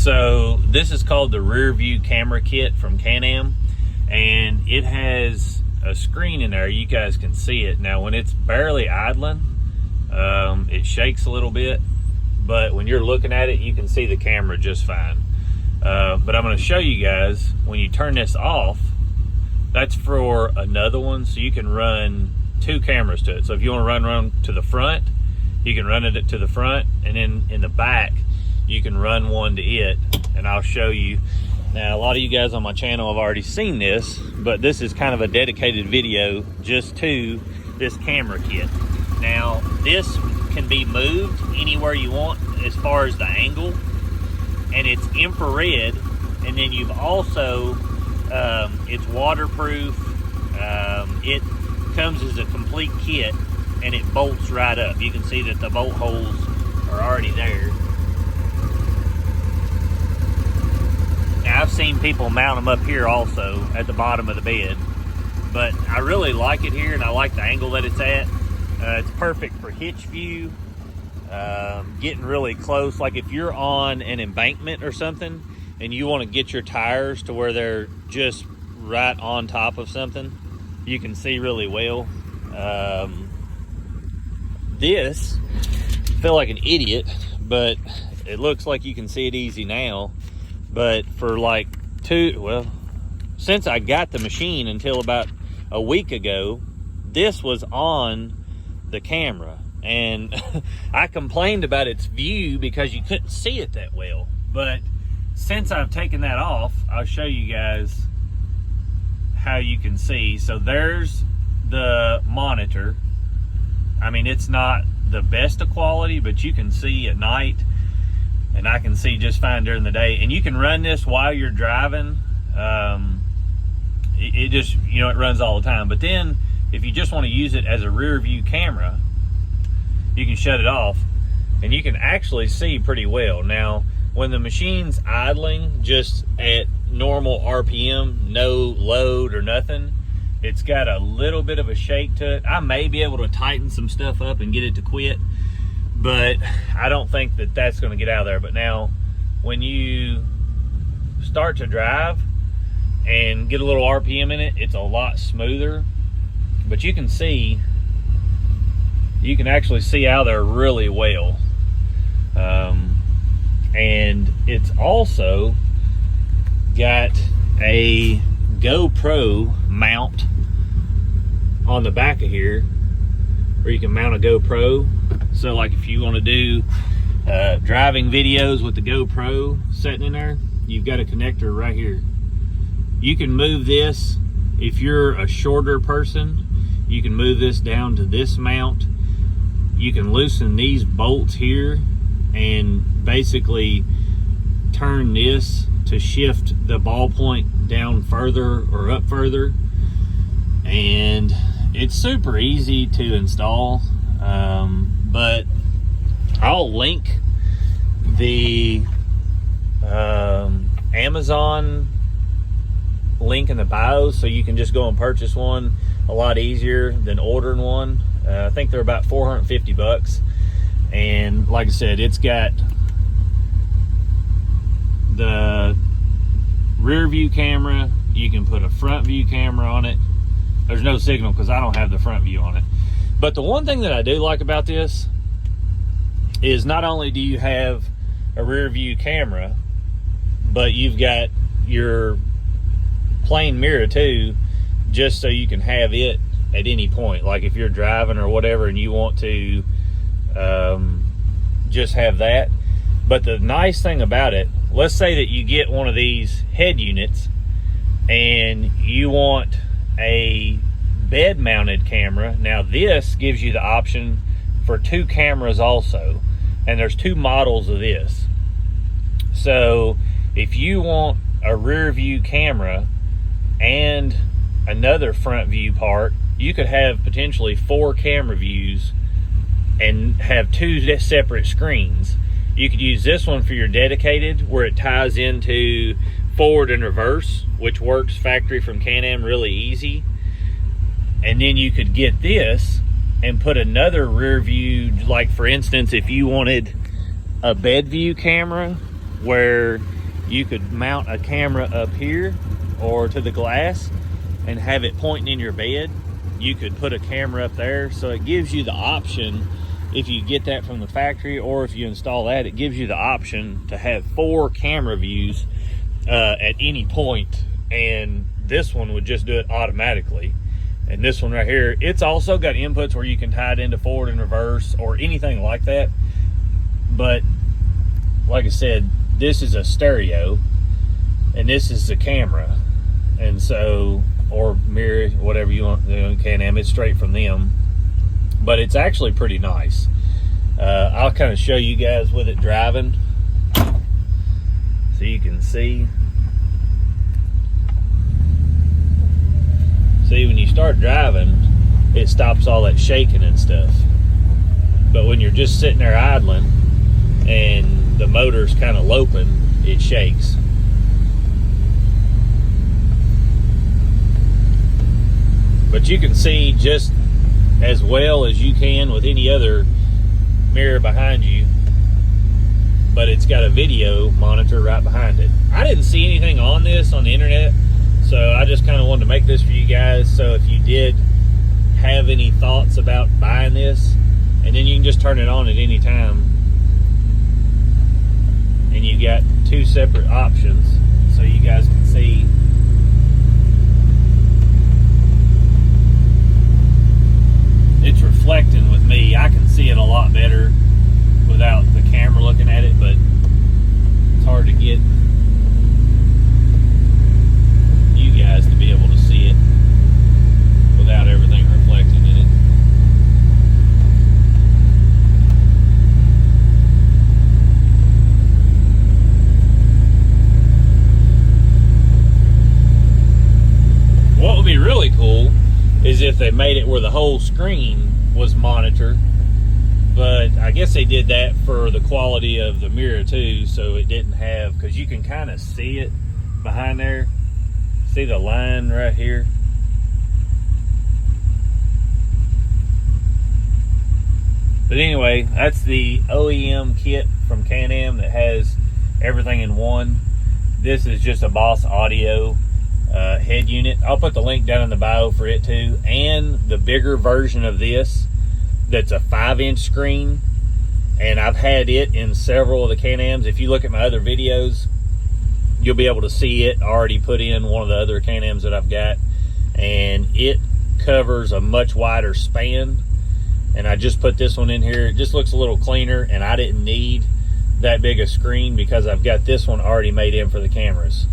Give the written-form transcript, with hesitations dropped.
So this is called the rear view camera kit from Can-Am, and it has a screen in there. You guys can see it. Now when it's barely idling, it shakes a little bit, but when you're looking at it, you can see the camera just fine. But I'm going to show you guys, when you turn this off, that's for another one, so you can run two cameras to it. So if you want to run to the front, you can run it to the front, and then in the back you can run one to it, and I'll show you. Now a lot of you guys on my channel have already seen this, but this is kind of a dedicated video just to this camera kit. Now this can be moved anywhere you want as far as the angle, and it's infrared, and then you've also it's waterproof. It comes as a complete kit, and it bolts right up. You can see that the bolt holes are already there. Now I've seen people mount them up here also at the bottom of the bed, but I really like it here, and I like the angle that it's at. It's perfect for hitch view, getting really close. Like if you're on an embankment or something and you want to get your tires to where they're just right on top of something, you can see really well. This, I feel like an idiot, but it looks like you can see it easy now. But for like since I got the machine until about a week ago, this was on the camera, and I complained about its view because you couldn't see it that well. But since I've taken that off, I'll show you guys how you can see. So there's the monitor. I mean, it's not the best of quality, but you can see at night, and I can see just fine during the day. And you can run this while you're driving. It just, you know, it runs all the time. But then if you just want to use it as a rear view camera, you can shut it off, and you can actually see pretty well. Now, when the machine's idling just at normal RPM, no load or nothing, it's got a little bit of a shake to it. I may be able to tighten some stuff up and get it to quit, but I don't think that that's going to get out of there. But now when you start to drive and get a little RPM in it, it's a lot smoother. But you can actually see out there really well. And it's also got a GoPro mount on the back of here, where you can mount a GoPro. So like if you want to do driving videos with the GoPro sitting in there, you've got a connector right here. You can move this. If you're a shorter person, you can move this down to this mount. You can loosen these bolts here and basically turn this to shift the ball point down further or up further. And it's super easy to install. But I'll link the Amazon link in the bio, so you can just go and purchase one a lot easier than ordering one. I think they're about 450 bucks. And like I said, it's got the rear view camera. You can put a front view camera on it. There's no signal because I don't have the front view on it. But the one thing that I do like about this is not only do you have a rear view camera, but you've got your plane mirror too, just so you can have it at any point. Like if you're driving or whatever and you want to just have that. But the nice thing about it, let's say that you get one of these head units and you want a bed mounted camera. Now this gives you the option for two cameras also, and there's two models of this. So if you want a rear view camera and another front view part, you could have potentially 4 camera views and have 2 separate screens. You could use this one for your dedicated, where it ties into forward and reverse, which works factory from Can-Am really easy. And then you could get this and put another rear view, like for instance, if you wanted a bed view camera where you could mount a camera up here or to the glass and have it pointing in your bed. You could put a camera up there, so it gives you the option, if you get that from the factory or if you install that, it gives you the option to have 4 camera views at any point, and this one would just do it automatically. And this one right here, it's also got inputs where you can tie it into forward and reverse or anything like that. But like I said, this is a stereo and this is the camera. And so, or mirror, whatever you want, Can-Am, it's straight from them. But it's actually pretty nice. I'll kind of show you guys with it driving so you can see. See, when you start driving, it stops all that shaking and stuff. But when you're just sitting there idling and the motor's kind of loping, it shakes. But you can see just as well as you can with any other mirror behind you, but it's got a video monitor right behind it. I didn't see anything on this on the internet, so I just kind of wanted to make this for you guys. So if you did have any thoughts about buying this, and then you can just turn it on at any time, and you got 2 separate options so you guys can see. It's reflecting with me. I can see it a lot better without the camera looking at it, but it's hard to get you guys to be able to see it without everything reflecting in it. What would be really cool is if they made it where the whole screen was monitored, but I guess they did that for the quality of the mirror too, so it didn't have, because you can kind of see it behind there. See the line right here? But anyway, that's the OEM kit from Can-Am that has everything in one. This is just a Boss Audio head unit. I'll put the link down in the bio for it too, and the bigger version of this that's a 5-inch screen, and I've had it in several of the Can-Ams. If you look at my other videos, you'll be able to see it already put in one of the other Can-Ams that I've got, and it covers a much wider span. And I just put this one in here. It just looks a little cleaner, and I didn't need that big a screen because I've got this one already made in for the cameras.